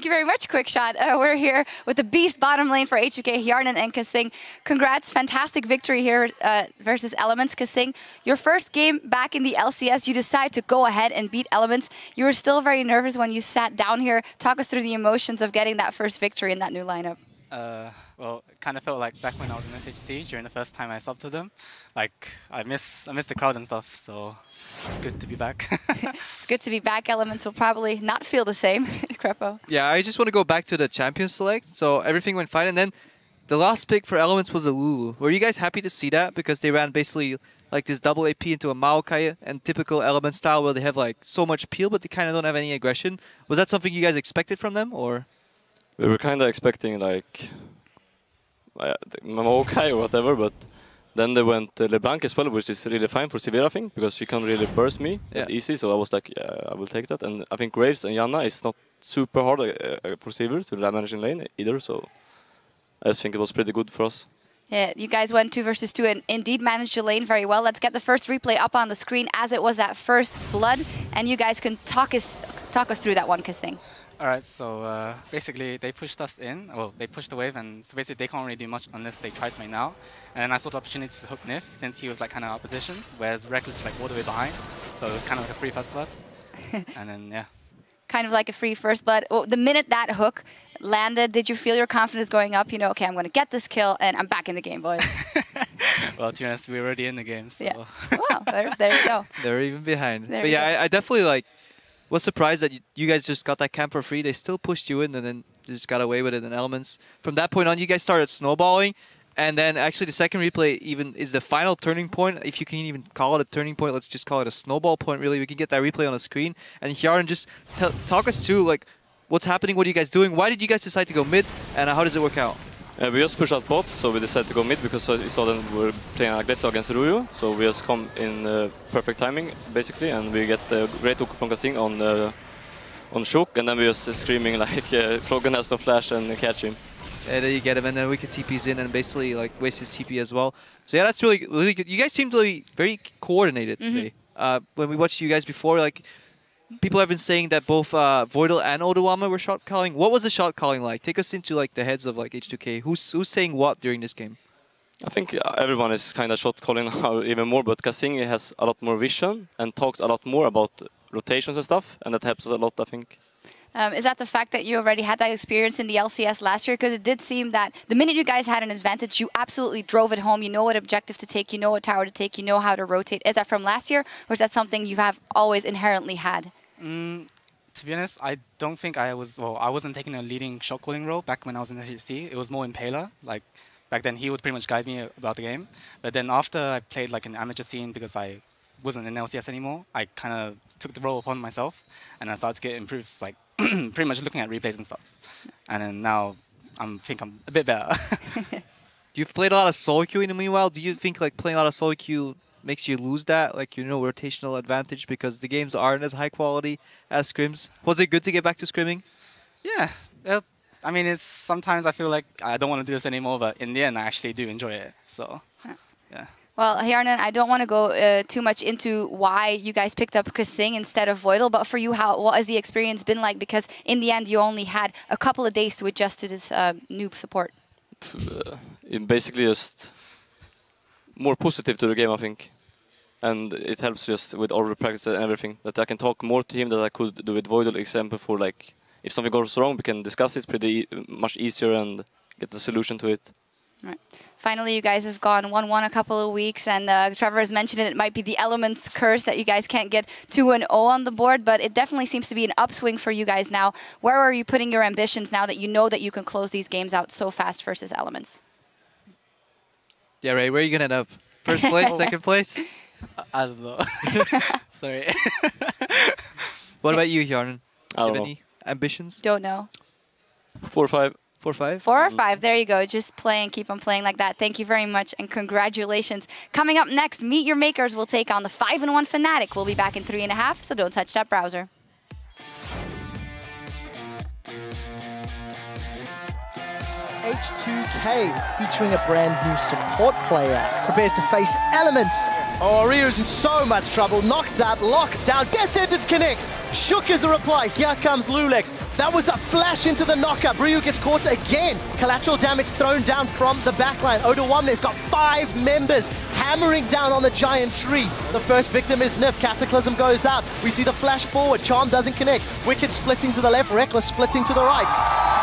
you very much, Quickshot. We're here with the beast bottom lane for H2K, Hjarnan and Kasing. Congrats, fantastic victory here versus Elements. Kasing, your first game back in the LCS, you decide to go ahead and beat Elements. You were still very nervous when you sat down here. Talk us through the emotions of getting that first victory in that new lineup. Well, it kind of felt like back when I was in SHC during the first time I subbed to them. Like, I miss the crowd and stuff, so it's good to be back. It's good to be back. Elements will probably not feel the same, Crepo. Yeah, I just want to go back to the champion select. So everything went fine, and then the last pick for Elements was a Lulu. Were you guys happy to see that? Because they ran basically like this double AP into a Maokai and typical Element style where they have like so much peel, but they kind of don't have any aggression. Was that something you guys expected from them, or? We were kind of expecting like Maokai or whatever, but then they went LeBlanc as well, which is really fine for Sivir, I think, because she can't really burst me that easy. So I was like, yeah, I will take that. And I think Graves and Janna is not super hard for Sivir to manage in lane either. So I just think it was pretty good for us. Yeah, you guys went 2 versus 2 and indeed managed your lane very well. Let's get the first replay up on the screen as it was that first blood, and you guys can talk us through that one, Kasing. Alright, so basically they pushed us in, well, they pushed the wave, and so basically they can't really do much unless they try something now. And then I saw the opportunity to hook Nif, since he was like kind of opposition, whereas Reckless was like all the way behind, so it was kind of like a free first blood. And then, yeah. Kind of like a free first blood. Oh, the minute that hook landed, did you feel your confidence going up? You know, okay, I'm going to get this kill, and I'm back in the game, boys. Well, to be honest, we were already in the game, so... Yeah. Wow, there you go. They're even behind. But yeah, I definitely like... was surprised that you guys just got that camp for free. They still pushed you in and then just got away with it in Elements. From that point on, you guys started snowballing. And then actually the second replay even is the final turning point. If you can even call it a turning point, let's just call it a snowball point, really. We can get that replay on the screen. And Hjarnan, just talk us through like what's happening, what are you guys doing? Why did you guys decide to go mid? And how does it work out? We just pushed out bot, so we decided to go mid because we saw them were playing aggressive against Ruyu. So we just come in perfect timing, basically, and we get a great hook from Kasing on Shook, and then we just screaming like Froggen has no flash and catch him. And then you get him, and then we can TP's in and basically like waste his TP as well. So yeah, that's really good. You guys seem to be very coordinated today. When we watched you guys before, like people have been saying that both Voidal and Odawama were shot calling. What was the shot calling like? Take us into like the heads of like H2K. Who's saying what during this game? I think everyone is kind of shot calling now even more, but Kasing has a lot more vision and talks a lot more about rotations and stuff, and that helps us a lot, I think. Is that the fact that you already had that experience in the LCS last year? Because it did seem that the minute you guys had an advantage, you absolutely drove it home. You know what objective to take, you know what tower to take, you know how to rotate. Is that from last year, or is that something you have always inherently had? To be honest, I don't think I was, well, I wasn't taking a leading shot calling role back when I was in the HC. It was more Impaler. Like, back then he would pretty much guide me about the game. But then after I played like an amateur scene because I wasn't in LCS anymore, I kind of took the role upon myself and I started to get improved, like pretty much looking at replays and stuff. And then now I think I'm a bit better. You've played a lot of solo queue in the meanwhile. Do you think like playing a lot of solo queue makes you lose that, like, you know, rotational advantage because the games aren't as high quality as scrims? Was it good to get back to scrimming? Yeah. I mean, it's sometimes I feel like I don't want to do this anymore, but in the end, I actually do enjoy it. So, yeah. Well, Hjarnan, I don't want to go too much into why you guys picked up Kasing instead of Voidal, but for you, what has the experience been like? Because in the end, you only had a couple of days to adjust to this new support. It basically just more positive to the game, I think. And it helps just with all the practice and everything, that I can talk more to him than I could do with Voidal, example for like, if something goes wrong, we can discuss it pretty much easier and get the solution to it. Right. Finally, you guys have gone 1-1 a couple of weeks, and Trevor has mentioned it might be the Elements curse that you guys can't get 2-0 on the board, but it definitely seems to be an upswing for you guys now. Where are you putting your ambitions now that you know that you can close these games out so fast versus Elements? Yeah, Ray, where are you going to end up? First place, second place? I don't know. Sorry. What about you, Hjarnan? I don't know. Any ambitions? Don't know. 4 or 5. 4 or 5? 4 or 5. There you go. Just play and keep on playing like that. Thank you very much and congratulations. Coming up next, Meet Your Makers will take on the 5-1 Fnatic. We'll be back in 3.5, so don't touch that browser. H2K, featuring a brand new support player, prepares to face Elements Oh, Ryu's in so much trouble. Knocked up, locked down. Death Sentence connects. Shook as a reply. Here comes Lulex. That was a flash into the knockup. Ryu gets caught again. Collateral damage thrown down from the backline. Odawame's got 5 members hammering down on the giant tree. The first victim is Nif. Cataclysm goes out. We see the flash forward. Charm doesn't connect. Wicked splitting to the left. Reckless splitting to the right.